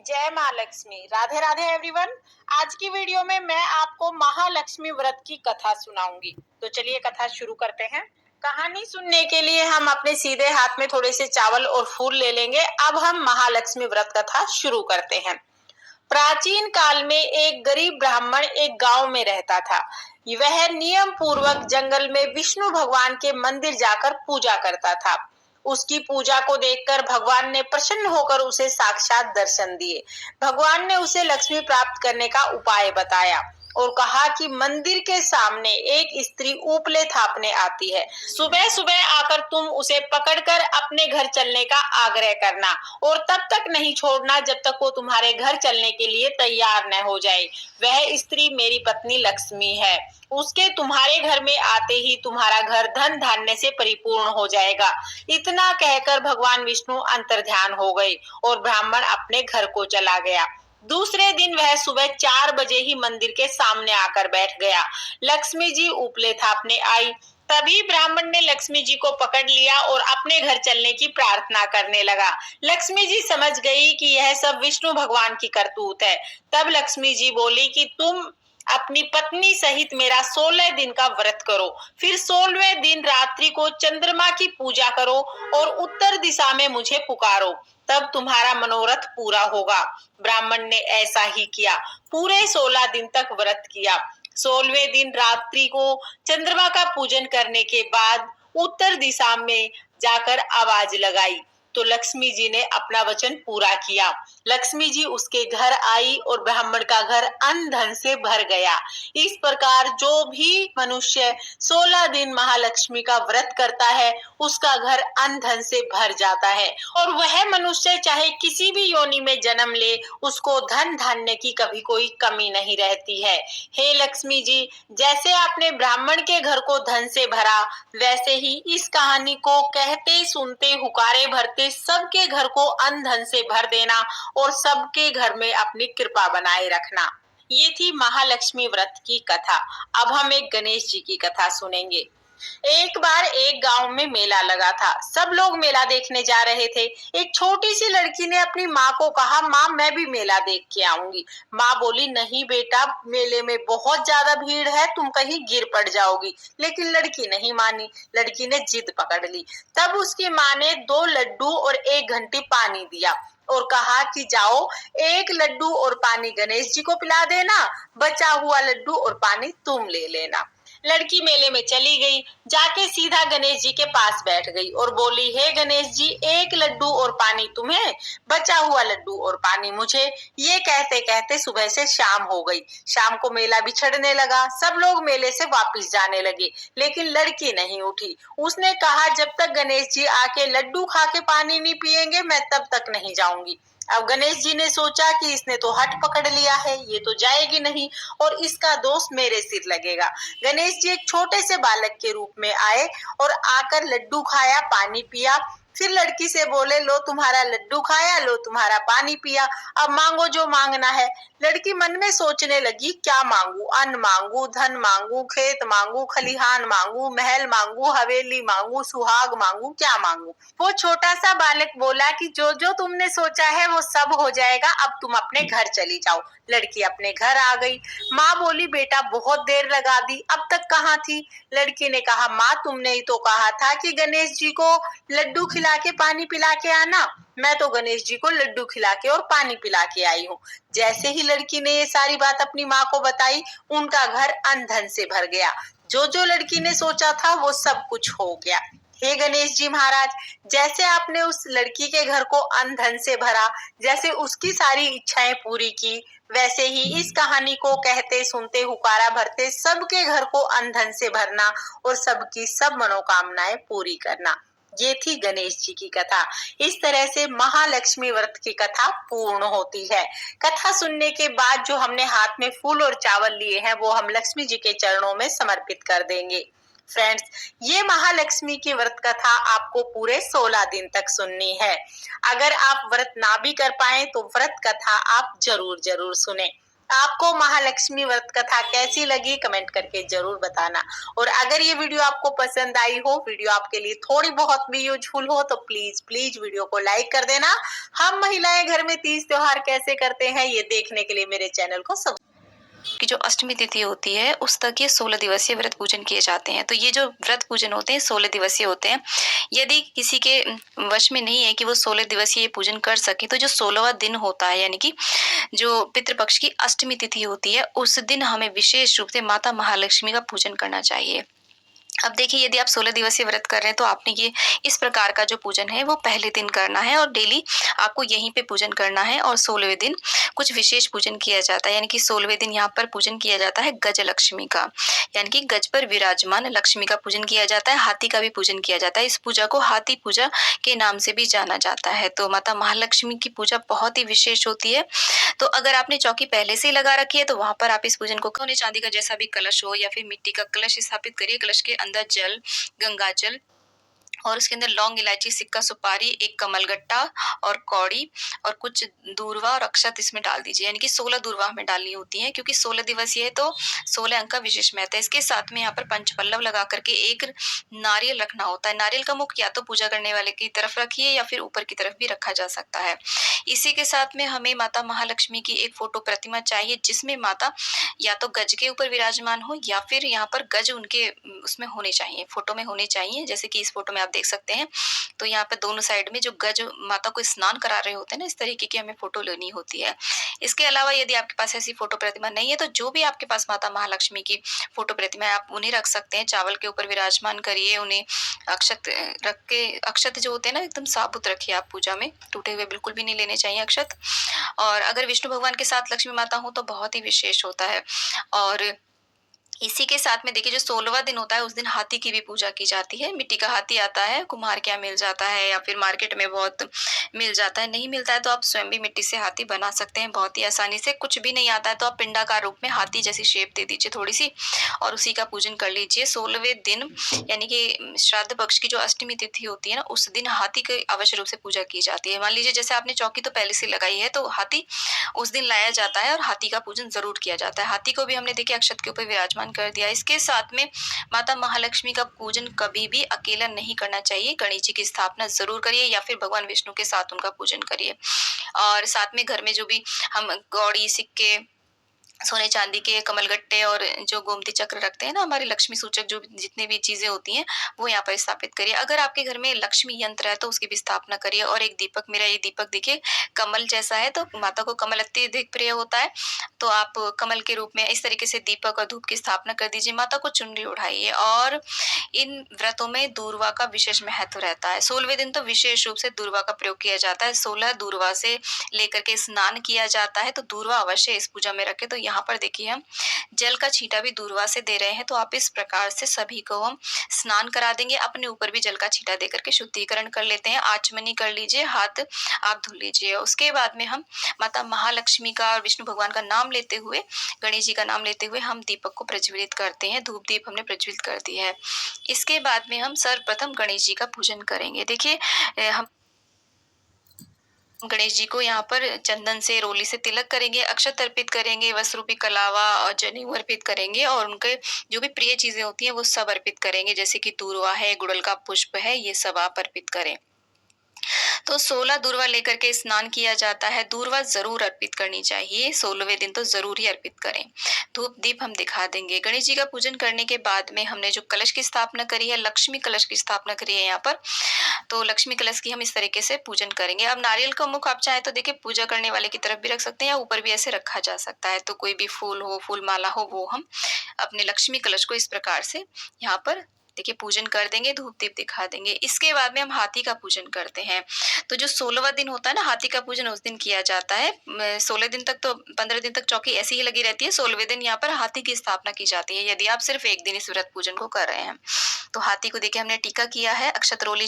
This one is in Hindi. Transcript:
जय माँ लक्ष्मी। राधे राधे एवरीवन। आज की वीडियो में मैं आपको महालक्ष्मी व्रत की कथा सुनाऊंगी। तो चलिए कथा शुरू करते हैं। कहानी सुनने के लिए हम अपने सीधे हाथ में थोड़े से चावल और फूल ले लेंगे। अब हम महालक्ष्मी व्रत कथा शुरू करते हैं। प्राचीन काल में एक गरीब ब्राह्मण एक गांव में रहता था। वह नियम पूर्वक जंगल में विष्णु भगवान के मंदिर जाकर पूजा करता था। उसकी पूजा को देखकर भगवान ने प्रसन्न होकर उसे साक्षात दर्शन दिए। भगवान ने उसे लक्ष्मी प्राप्त करने का उपाय बताया और कहा कि मंदिर के सामने एक स्त्री ऊपले थापने आती है। सुबह सुबह आकर तुम उसे पकड़कर अपने घर चलने का आग्रह करना और तब तक नहीं छोड़ना जब तक वो तुम्हारे घर चलने के लिए तैयार न हो जाए। वह स्त्री मेरी पत्नी लक्ष्मी है। उसके तुम्हारे घर में आते ही तुम्हारा घर धन धान्य से परिपूर्ण हो जाएगा। इतना कहकर भगवान विष्णु अंतर्ध्यान हो गए और ब्राह्मण अपने घर को चला गया। दूसरे दिन वह सुबह 4 बजे ही मंदिर के सामने आकर बैठ गया। लक्ष्मी जी ऊपले थापने आई। तभी ब्राह्मण ने लक्ष्मी जी को पकड़ लिया और अपने घर चलने की प्रार्थना करने लगा। लक्ष्मी जी समझ गई कि यह सब विष्णु भगवान की करतूत है। तब लक्ष्मी जी बोली कि तुम अपनी पत्नी सहित मेरा 16 दिन का व्रत करो, फिर 16वें दिन रात्रि को चंद्रमा की पूजा करो और उत्तर दिशा में मुझे पुकारो, तब तुम्हारा मनोरथ पूरा होगा। ब्राह्मण ने ऐसा ही किया। पूरे 16 दिन तक व्रत किया। 16वें दिन रात्रि को चंद्रमा का पूजन करने के बाद उत्तर दिशा में जाकर आवाज लगाई तो लक्ष्मी जी ने अपना वचन पूरा किया। लक्ष्मी जी उसके घर आई और ब्राह्मण का घर अन्न धन से भर गया। इस प्रकार जो भी मनुष्य 16 दिन महालक्ष्मी का व्रत करता है उसका घर अन्न धन से भर जाता है और वह मनुष्य चाहे किसी भी योनि में जन्म ले उसको धन धान्य की कभी कोई कमी नहीं रहती है। हे लक्ष्मी जी, जैसे आपने ब्राह्मण के घर को धन से भरा वैसे ही इस कहानी को कहते सुनते हुकारे भरते सबके घर को अन्न धन से भर देना और सबके घर में अपनी कृपा बनाए रखना। ये थी महालक्ष्मी व्रत की कथा। अब हम एक गणेश जी की कथा सुनेंगे। एक बार एक गांव में मेला लगा था। सब लोग मेला देखने जा रहे थे। एक छोटी सी लड़की ने अपनी माँ को कहा, माँ मैं भी मेला देख के आऊंगी। माँ बोली, नहीं बेटा, मेले में बहुत ज्यादा भीड़ है, तुम कहीं गिर पड़ जाओगी। लेकिन लड़की नहीं मानी। लड़की ने जिद पकड़ ली। तब उसकी माँ ने 2 लड्डू और 1 घंटी पानी दिया और कहा कि जाओ, 1 लड्डू और पानी गणेश जी को पिला देना, बचा हुआ लड्डू और पानी तुम ले लेना। लड़की मेले में चली गई। जाके सीधा गणेश जी के पास बैठ गई और बोली, हे गणेश जी, 1 लड्डू और पानी तुम्हें, बचा हुआ लड्डू और पानी मुझे। ये कहते कहते सुबह से शाम हो गई। शाम को मेला बिछड़ने लगा। सब लोग मेले से वापस जाने लगे, लेकिन लड़की नहीं उठी। उसने कहा, जब तक गणेश जी आके लड्डू खा के पानी नहीं पिएंगे मैं तब तक नहीं जाऊंगी। अब गणेश जी ने सोचा कि इसने तो हट पकड़ लिया है, ये तो जाएगी नहीं और इसका दोष मेरे सिर लगेगा। गणेश जी एक छोटे से बालक के रूप में आए और आकर लड्डू खाया, पानी पिया। फिर लड़की से बोले, लो तुम्हारा लड्डू खाया, लो तुम्हारा पानी पिया, अब मांगो जो मांगना है। लड़की मन में सोचने लगी, क्या मांगू? अन्न मांगू, धन मांगू, खेत मांगू, खलिहान मांगू, महल मांगू, हवेली मांगू, सुहाग मांगू, क्या मांगू? वो छोटा सा बालक बोला कि जो जो तुमने सोचा है वो सब हो जाएगा, अब तुम अपने घर चली जाओ। लड़की अपने घर आ गई। माँ बोली, बेटा बहुत देर लगा दी, अब तक कहाँ थी? लड़की ने कहा, माँ तुमने ही तो कहा था कि गणेश जी को लड्डू खिला के पानी पिला के आना। मैं तो गणेश जी को लड्डू खिला के और पानी पिला के आई हूँ। जैसे ही लड़की ने ये सारी बात अपनी माँ को बताई, उनका घर अन्न धन से भर गया। जो जो लड़की ने सोचा था वो सब कुछ हो गया। हे गणेश जी महाराज, जैसे आपने उस लड़की के घर को अन्न धन से भरा, जैसे उसकी सारी इच्छाएं पूरी की, वैसे ही इस कहानी को कहते सुनते हुकारा भरते सबके घर को अन्न धन से भरना और सबकी सब मनोकामनाएं पूरी करना। ये थी गणेश जी की कथा। इस तरह से महालक्ष्मी व्रत की कथा पूर्ण होती है। कथा सुनने के बाद जो हमने हाथ में फूल और चावल लिए हैं वो हम लक्ष्मी जी के चरणों में समर्पित कर देंगे। फ्रेंड्स, ये महालक्ष्मी की व्रत कथा आपको पूरे 16 दिन तक सुननी है। अगर आप व्रत ना भी कर पाए तो व्रत कथा आप जरूर जरूर सुने। आपको महालक्ष्मी व्रत कथा कैसी लगी कमेंट करके जरूर बताना। और अगर ये वीडियो आपको पसंद आई हो, वीडियो आपके लिए थोड़ी बहुत भी यूजफुल हो, तो प्लीज प्लीज वीडियो को लाइक कर देना। हम महिलाएं घर में तीज त्योहार कैसे करते हैं ये देखने के लिए मेरे चैनल को सब की जो अष्टमी तिथि होती है उस तक ये 16 दिवसीय व्रत पूजन किए जाते हैं। तो ये जो व्रत पूजन होते हैं 16 दिवसीय होते हैं। यदि किसी के वश में नहीं है कि वो 16 दिवसीय पूजन कर सके, तो जो 16वां दिन होता है, यानी कि जो पितृपक्ष की अष्टमी तिथि होती है, उस दिन हमें विशेष रूप से माता महालक्ष्मी का पूजन करना चाहिए। अब देखिए, यदि आप 16 दिवसीय व्रत कर रहे हैं तो आपने ये इस प्रकार का जो पूजन है वो पहले दिन करना है और डेली आपको यहीं पे पूजन करना है। और 16वें दिन कुछ विशेष पूजन किया जाता है, यानी कि 16वें दिन यहाँ पर पूजन किया जाता है गज लक्ष्मी का, यानी कि गज पर विराजमान लक्ष्मी का पूजन किया जाता है। हाथी का भी पूजन किया जाता है। इस पूजा को हाथी पूजा के नाम से भी जाना जाता है। तो माता महालक्ष्मी की पूजा बहुत ही विशेष होती है। तो अगर आपने चौकी पहले से ही लगा रखी है तो वहां पर आप इस पूजन को सोने चांदी का जैसा भी कलश हो या फिर मिट्टी का कलश स्थापित करिए। कलश के अंदर जल, गंगा जल और उसके अंदर लौंग, इलायची, सिक्का, सुपारी, एक कमलगट्टा और कौड़ी और कुछ दूर्वा और अक्षत इसमें डाल दीजिए। यानी कि 16 दूर्वा हमें डालनी होती है, क्योंकि 16 दिवसीय है तो 16 अंक का विशेष महत्व है। इसके साथ में यहाँ पर पंचपल्लव लगा करके एक नारियल रखना होता है। नारियल का मुख या तो पूजा करने वाले की तरफ रखिए या फिर ऊपर की तरफ भी रखा जा सकता है। इसी के साथ में हमें माता महालक्ष्मी की एक फोटो प्रतिमा चाहिए, जिसमें माता या तो गज के ऊपर विराजमान हो या फिर यहाँ पर गज उनके उसमें होने चाहिए, फोटो में होने चाहिए। जैसे कि इस फोटो में आप देख सकते हैं, तो यहाँ पे दोनों साइड में जो गज माता को स्नान करा रहे होते हैं ना, इस तरीके की हमें फोटो लेनी होती है। इसके अलावा यदि आपके पास ऐसी फोटो प्रतिमा नहीं है तो जो भी आपके पास माता महालक्ष्मी की फोटो प्रतिमा है आप उन्हें रख सकते हैं। चावल के ऊपर विराजमान करिए उन्हें, अक्षत रख के, अक्षत जो होते हैं ना एकदम साबुत रखिए आप पूजा में, टूटे हुए बिल्कुल भी नहीं लेने चाहिए अक्षत। और अगर विष्णु भगवान के साथ लक्ष्मी माता हो तो बहुत ही विशेष होता है। और इसी के साथ में देखिए, जो 16वां दिन होता है उस दिन हाथी की भी पूजा की जाती है। मिट्टी का हाथी आता है, कुम्हार के यहाँ मिल जाता है या फिर मार्केट में बहुत मिल जाता है। नहीं मिलता है तो आप स्वयं भी मिट्टी से हाथी बना सकते हैं बहुत ही आसानी से। कुछ भी नहीं आता है तो आप पिंडाकार रूप में हाथी जैसी शेप दे दीजिए थोड़ी सी और उसी का पूजन कर लीजिए। 16वें दिन यानी कि श्राद्ध पक्ष की जो अष्टमी तिथि होती है ना, उस दिन हाथी की अवश्य रूप से पूजा की जाती है। मान लीजिए जैसे आपने चौकी तो पहले से लगाई है तो हाथी उस दिन लाया जाता है और हाथी का पूजन जरूर किया जाता है। हाथी को भी हमने देखिए अक्षत के ऊपर विराजमान कर दिया। इसके साथ में माता महालक्ष्मी का पूजन कभी भी अकेला नहीं करना चाहिए। गणेश जी की स्थापना जरूर करिए या फिर भगवान विष्णु के साथ उनका पूजन करिए। और साथ में घर में जो भी हम कौड़ी, सिक्के, सोने चांदी के कमलगट्टे और जो गोमती चक्र रखते हैं ना, हमारे लक्ष्मी सूचक जो जितनी भी चीजें होती हैं वो यहाँ पर स्थापित करिए। अगर आपके घर में लक्ष्मी यंत्र है तो उसकी भी स्थापना करिए। और एक दीपक, मेरा ये दीपक देखिए कमल जैसा है, तो माता को कमल अत्यधिक प्रिय होता है, तो आप कमल के रूप में इस तरीके से दीपक और धूप की स्थापना कर दीजिए। माता को चुनरी उठाइए। और इन व्रतों में दूर्वा का विशेष महत्व रहता है। 16वें दिन तो विशेष रूप से दूर्वा का प्रयोग किया जाता है। 16 दूर्वा से लेकर के स्नान किया जाता है, तो दूर्वा अवश्य इस पूजा में रखें। तो यहाँ पर देखिए हम जल का छींटा भी दूर्वा से दे रहे हैं, तो आप इस प्रकार से सभी को हम स्नान करा देंगे। अपने ऊपर भी जल का छींटा दे करके शुद्धिकरण कर लेते हैं। आचमनी कर लीजिए, हाथ आप धुल लीजिए। उसके बाद में हम माता महालक्ष्मी का और विष्णु भगवान का नाम लेते हुए, गणेश जी का नाम लेते हुए हम दीपक को प्रज्वलित करते हैं। धूप दीप हमने प्रज्वलित कर दी है। इसके बाद में हम सर्वप्रथम गणेश जी का पूजन करेंगे। देखिए हम गणेश जी को यहाँ पर चंदन से, रोली से तिलक करेंगे, अक्षत अर्पित करेंगे, वस्त्र रूपी कलावा और जनेऊ अर्पित करेंगे और उनके जो भी प्रिय चीजें होती हैं वो सब अर्पित करेंगे। जैसे कि दूर्वा है, गुड़हल का पुष्प है, ये सब आप अर्पित करें। तो 16 दूर्वा लेकर के स्नान किया जाता है। दूर्वा जरूर अर्पित करनी चाहिए। 16वें दिन तो जरूर ही अर्पित करें। धूप दीप हम दिखा देंगे। गणेश जी का पूजन करने के बाद में हमने जो कलश की स्थापना करी है, लक्ष्मी कलश की स्थापना करी है यहाँ पर, तो लक्ष्मी कलश की हम इस तरीके से पूजन करेंगे। अब नारियल का मुख आप चाहे तो देखिए पूजा करने वाले की तरफ भी रख सकते हैं या ऊपर भी ऐसे रखा जा सकता है। तो कोई भी फूल हो, फूल माला हो, वो हम अपने लक्ष्मी कलश को इस प्रकार से यहाँ पर देखिए पूजन कर देंगे, धूप दीप दिखा देंगे। इसके बाद में हम हाथी का पूजन करते हैं। तो जो 16वां दिन होता है ना, हाथी का पूजन उस दिन किया जाता है। 16 दिन तक तो 15 दिन तक चौकी ऐसी ही लगी रहती है। 16वें दिन यहाँ पर हाथी की स्थापना की जाती है। यदि आप सिर्फ एक दिन इस व्रत पूजन को कर रहे हैं तो हाथी को देखिए हमने टीका किया है, अक्षत रोली